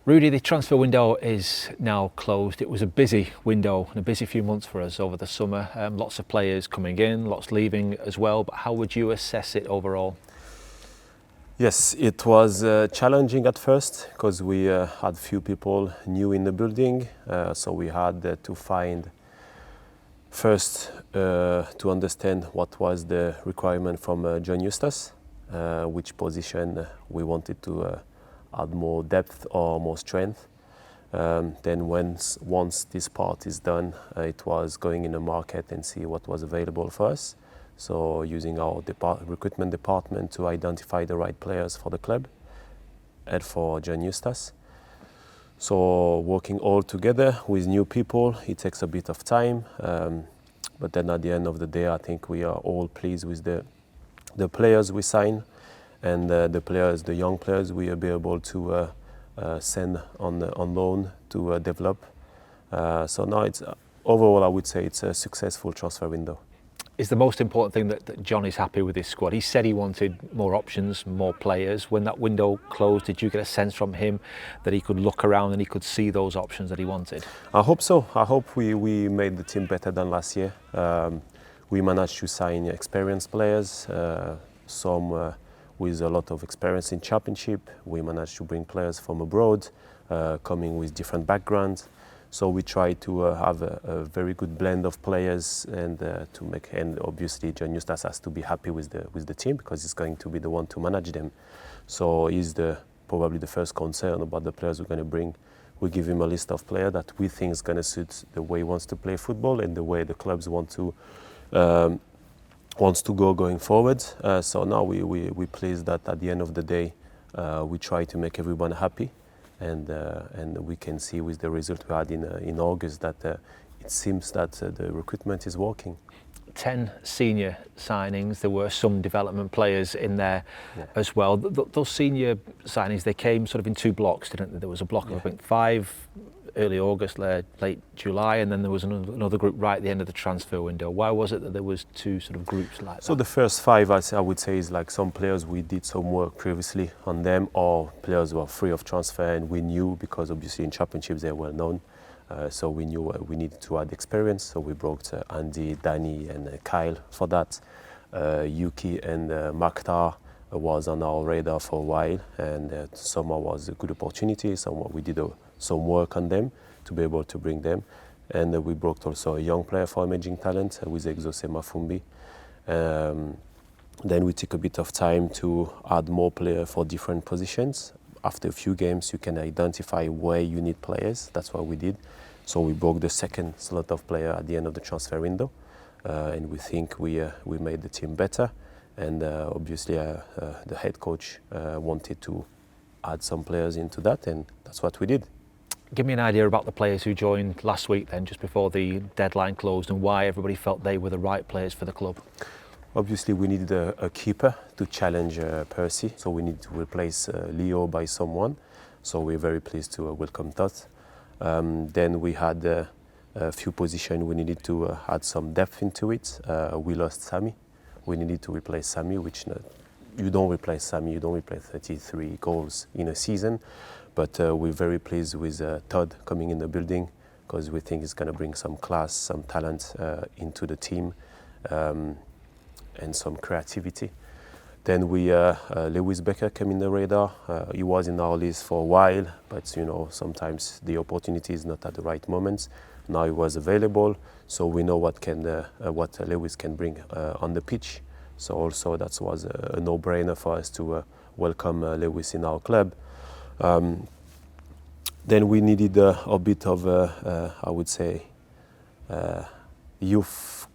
Rudy, the transfer window is now closed. It was a busy window and a busy few months for us over the summer. Lots of players coming in, lots leaving as well. But how would you assess it overall? Yes, it was challenging at first because we had few people new in the building. So we had to find first to understand what was the requirement from John Eustace, which position we wanted to add more depth or more strength. Then once this part is done, it was going in the market and see what was available for us. So using our recruitment department to identify the right players for the club and for John Eustace. So working all together with new people, it takes a bit of time. But then at the end of the day, I think we are all pleased with the players we sign. And the young players, we will be able to send on loan to develop. So now overall, I would say it's a successful transfer window. Is the most important thing that John is happy with his squad? He said he wanted more options, more players. When that window closed, did you get a sense from him that he could look around and he could see those options that he wanted? I hope so. I hope we made the team better than last year. We managed to sign experienced players, some with a lot of experience in championship. We managed to bring players from abroad, coming with different backgrounds. So we try to have a very good blend of players and obviously John Eustace has to be happy with the team because he's going to be the one to manage them. So he's probably the first concern about the players we're going to bring. We give him a list of players that we think is going to suit the way he wants to play football and the way the clubs wants to go going forward. So now we're pleased that at the end of the day we try to make everyone happy, and we can see with the result we had in August that it seems that the recruitment is working. 10 senior signings. There were some development players in there as well. Those senior signings, they came sort of in two blocks, didn't they? There was a block of I think 5 early August, late July, and then there was another group right at the end of the transfer window. Why was it that there was two sort of groups like that? So the first 5, I would say, is like some players we did some work previously on them, or players who are free of transfer and we knew because obviously in championships they're well known. So we knew we needed to add experience. So we brought Andy, Danny, and Kyle for that. Yuki and Maktar was on our radar for a while, and summer was a good opportunity. So we did some work on them to be able to bring them. And we brought also a young player for emerging talent with Exose Mafumbi. Then we took a bit of time to add more players for different positions. After a few games, you can identify where you need players. That's what we did. So we broke the second slot of player at the end of the transfer window. And we think we made the team better. And obviously the head coach wanted to add some players into that, and that's what we did. Give me an idea about the players who joined last week then, just before the deadline closed, and why everybody felt they were the right players for the club. Obviously we needed a keeper to challenge Percy, so we need to replace Leo by someone. So we're very pleased to welcome Todd. Then we had a few positions we needed to add some depth into it. We lost Sammy. We needed to replace Sammy, which you don't replace Sammy, you don't replace 33 goals in a season. But we're very pleased with Todd coming in the building because we think he's going to bring some class, some talent into the team and some creativity. Then Lewis Becker came in the radar. He was in our list for a while, but you know sometimes the opportunity is not at the right moments. Now he was available, so we know what Lewis can bring on the pitch. So also that was a no-brainer for us to welcome Lewis in our club. Then we needed a bit of, I would say, youth,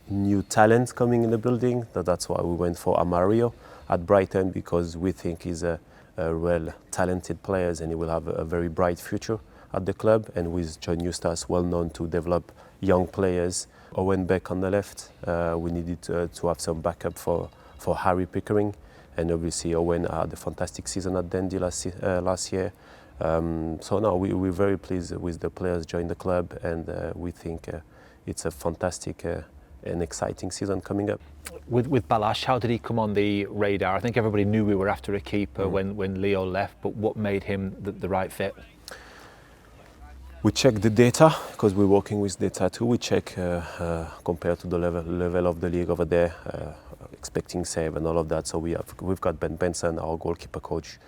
new talent coming in the building. That's why we went for Amario at Brighton, because we think he's a real talented player and he will have a very bright future at the club. And with John Eustace, well known to develop young players. Owen Beck on the left. We needed to have some backup for Harry Pickering. And obviously Owen had a fantastic season at Dundee last year. So now we're very pleased with the players joining the club, and we think it's a fantastic an exciting season coming up. With Balash, how did he come on the radar? I think everybody knew we were after a keeper when Leo left, but what made him the right fit? We check the data because we're working with data too. We check compared to the level of the league over there, expecting save and all of that. So we've got Ben Benson, our goalkeeper coach,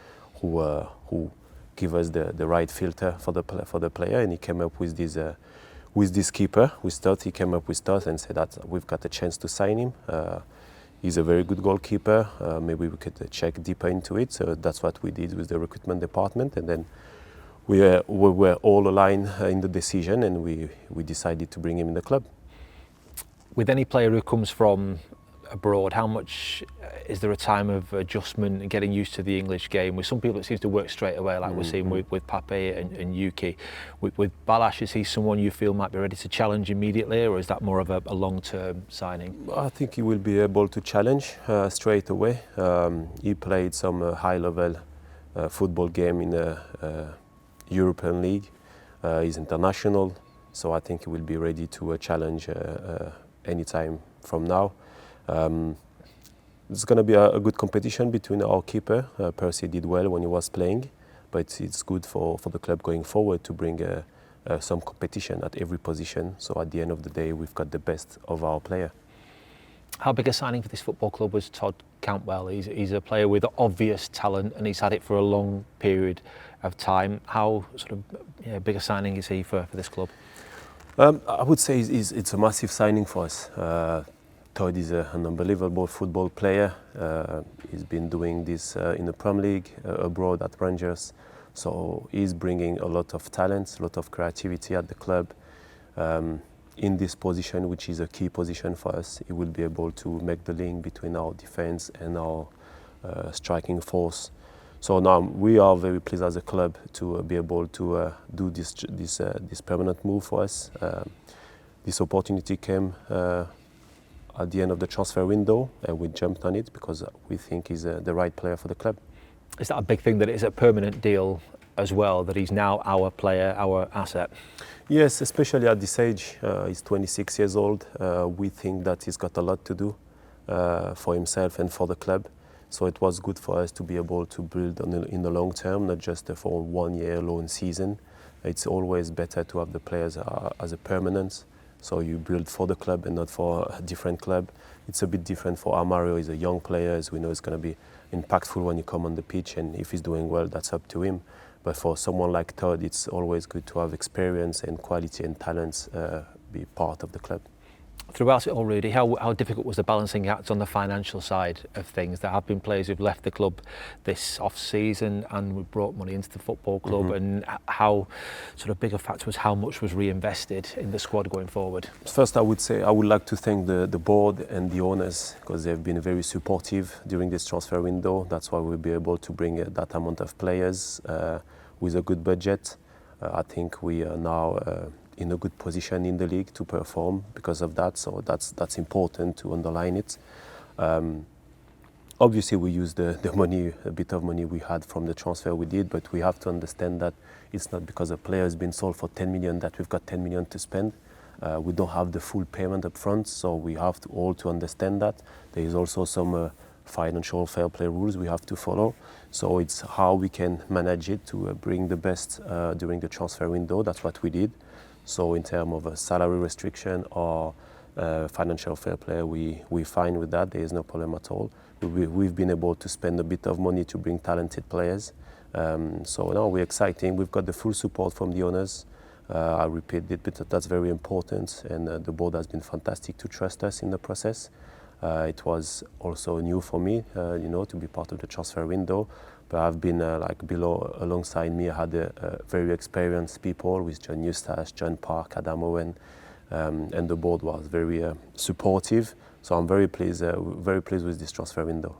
who give us the right filter for the player, and he came up with this keeper. He came up with Todd and said that we've got a chance to sign him. He's a very good goalkeeper. Maybe we could check deeper into it. So that's what we did with the recruitment department, and then we were all aligned in the decision, and we decided to bring him in the club. With any player who comes from abroad, how much is there a time of adjustment and getting used to the English game? With some people it seems to work straight away, like we're seeing with Pape and Yuki. With Balash, is he someone you feel might be ready to challenge immediately, or is that more of a long-term signing? I think he will be able to challenge straight away. He played some high-level football game in the European League. He's international, so I think he will be ready to challenge anytime from now. It's going to be a good competition between our keeper. Percy did well when he was playing, but it's good for the club going forward to bring some competition at every position. So at the end of the day, we've got the best of our player. How big a signing for this football club was Todd Cantwell? He's a player with obvious talent, and he's had it for a long period of time. How sort of big a signing is he for this club? I would say it's a massive signing for us. Todd is an unbelievable football player. He's been doing this in the Premier League, abroad at Rangers. So he's bringing a lot of talent, a lot of creativity at the club. In this position, which is a key position for us, he will be able to make the link between our defense and our striking force. So now we are very pleased as a club to be able to do this permanent move for us. This opportunity came at the end of the transfer window, and we jumped on it because we think he's the right player for the club. Is that a big thing, that it's a permanent deal as well, that he's now our player, our asset? Yes, especially at this age. He's 26 years old. We think that he's got a lot to do for himself and for the club. So it was good for us to be able to build in the long term, not just for 1 year loan season. It's always better to have the players as a permanent. So you build for the club and not for a different club. It's a bit different for Amario. He's a young player, as we know he's going to be impactful when you come on the pitch, and if he's doing well, that's up to him. But for someone like Todd, it's always good to have experience and quality and talents be part of the club. Throughout it all, Rudy, how difficult was the balancing act on the financial side of things? There have been players who've left the club this off-season and we've brought money into the football club, and how sort of big a factor was how much was reinvested in the squad going forward? First, I would say I would like to thank the board and the owners, because they've been very supportive during this transfer window. That's why we'll be able to bring that amount of players with a good budget. I think we are now in a good position in the league to perform because of that, so that's important to underline it. Obviously we use the money, a bit of money we had from the transfer we did, but we have to understand that it's not because a player has been sold for 10 million that we've got 10 million to spend. We don't have the full payment up front, so we have to all to understand that. There is also some financial fair play rules we have to follow. So it's how we can manage it to bring the best during the transfer window. That's what we did. So in terms of a salary restriction or financial fair play, we're fine with that. There is no problem at all. We've been able to spend a bit of money to bring talented players. So now we're exciting. We've got the full support from the owners. I repeat it, but that's very important. And the board has been fantastic to trust us in the process. It was also new for me, to be part of the transfer window. But I've been alongside me. I had very experienced people with John Eustace, John Park, Adam Owen, and the board was very supportive. So I'm very pleased with this transfer window.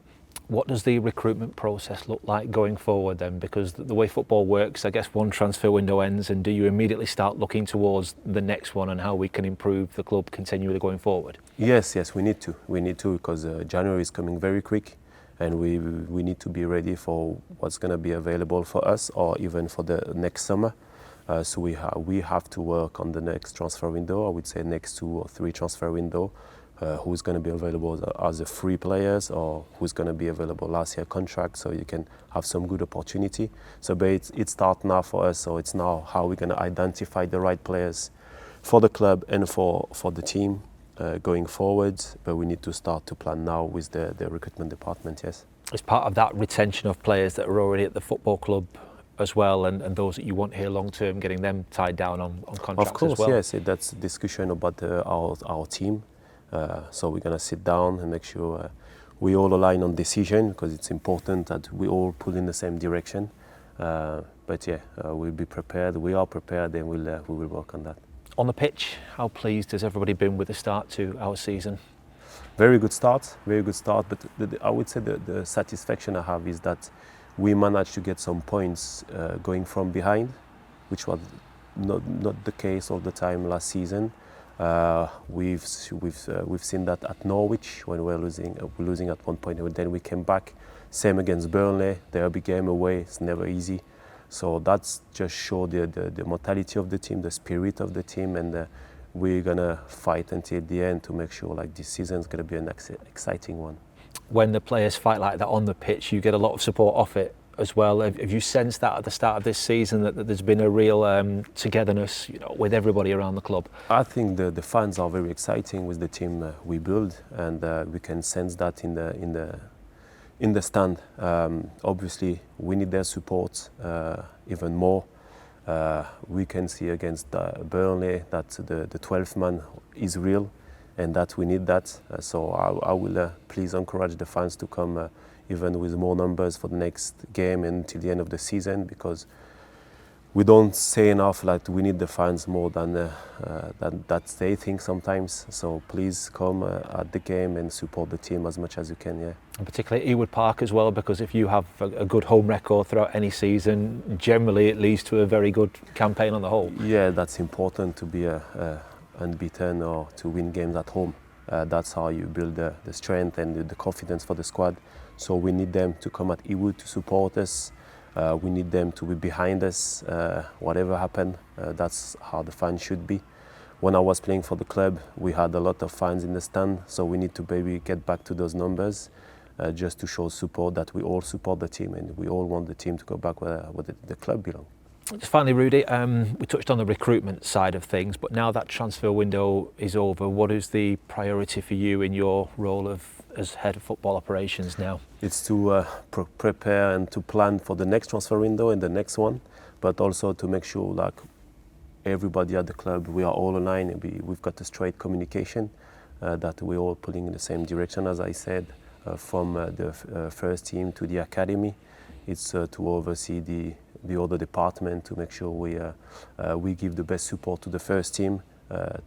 What does the recruitment process look like going forward then? Because the way football works, I guess one transfer window ends, and do you immediately start looking towards the next one and how we can improve the club continually going forward? Yes, we need to. We need to, because January is coming very quick, and we need to be ready for what's going to be available for us or even for the next summer. So we have to work on the next transfer window. I would say next 2 or 3 transfer window who's going to be available as a free players or who's going to be available last year contract, so you can have some good opportunity. So but it starts now for us, so it's now how we're going to identify the right players for the club and for the team going forward. But we need to start to plan now with the recruitment department, yes. It's part of that retention of players that are already at the football club as well, and those that you want here long term, getting them tied down on contracts of course, as well. Yes, that's a discussion about our team. So we're going to sit down and make sure we all align on decision, because it's important that we all pull in the same direction. But yeah, we'll be prepared. We are prepared, and we will work on that. On the pitch, how pleased has everybody been with the start to our season? Very good start, very good start. But I would say the satisfaction I have is that we managed to get some points going from behind, which was not the case all the time last season. We've seen that at Norwich when we're losing at one point, and then we came back. Same against Burnley, derby game away, it's never easy. So that's just show the mentality of the team, the spirit of the team, and we're gonna fight until the end to make sure like this season is gonna be an exciting one. When the players fight like that on the pitch, you get a lot of support off it as well. Have you sensed that at the start of this season, that there's been a real togetherness, with everybody around the club? I think the fans are very exciting with the team we build, and we can sense that in the stand. Obviously, we need their support even more. We can see against Burnley that the 12th man is real, and that we need that. So I will please encourage the fans to come even with more numbers for the next game and till the end of the season, because we don't say enough like we need the fans more than that they think sometimes. So please come at the game and support the team as much as you can, yeah. And particularly Ewood Park as well, because if you have a good home record throughout any season, generally it leads to a very good campaign on the whole. Yeah, that's important to be unbeaten or to win games at home. That's how you build the strength and the confidence for the squad. So we need them to come at Ewood to support us. We need them to be behind us, whatever happened. That's how the fans should be. When I was playing for the club, we had a lot of fans in the stand, so we need to maybe get back to those numbers, just to show support, that we all support the team and we all want the team to go back where the club belongs. Just finally, Rudy, we touched on the recruitment side of things, but now that transfer window is over, what is the priority for you in your role as head of football operations now? It's to prepare and to plan for the next transfer window and the next one, but also to make sure like everybody at the club, we are all aligned and we've got a straight communication, that we're all pulling in the same direction, as I said, from the first team to the academy. It's to oversee the other department, to make sure we give the best support to the first team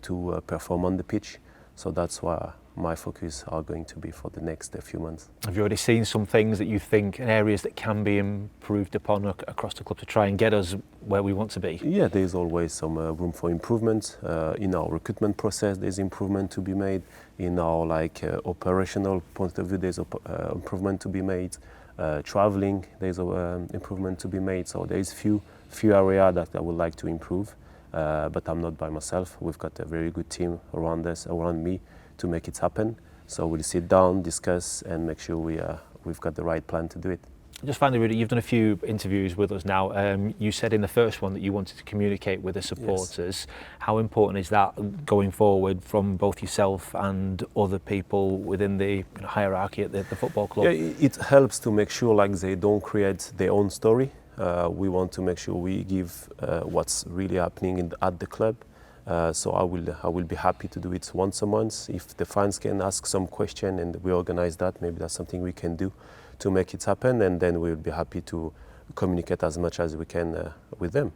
to perform on the pitch. So that's why my focus are going to be for the next few months. Have you already seen some things that you think, areas that can be improved upon across the club to try and get us where we want to be? Yeah, there's always some room for improvement. In our recruitment process, there's improvement to be made. In our operational point of view, there's improvement to be made. Traveling, there's improvement to be made. So there's few areas that I would like to improve. But I'm not by myself. We've got a very good team around us, around me, to make it happen. So we'll sit down, discuss, and make sure we've got the right plan to do it. Just finally, Rudy, you've done a few interviews with us now. You said in the first one that you wanted to communicate with the supporters. Yes. How important is that going forward from both yourself and other people within the hierarchy at the football club? Yeah, it helps to make sure they don't create their own story. We want to make sure we give what's really happening at the club. So I will be happy to do it once a month. If the fans can ask some question and we organize that, maybe that's something we can do to make it happen, and then we'll be happy to communicate as much as we can with them.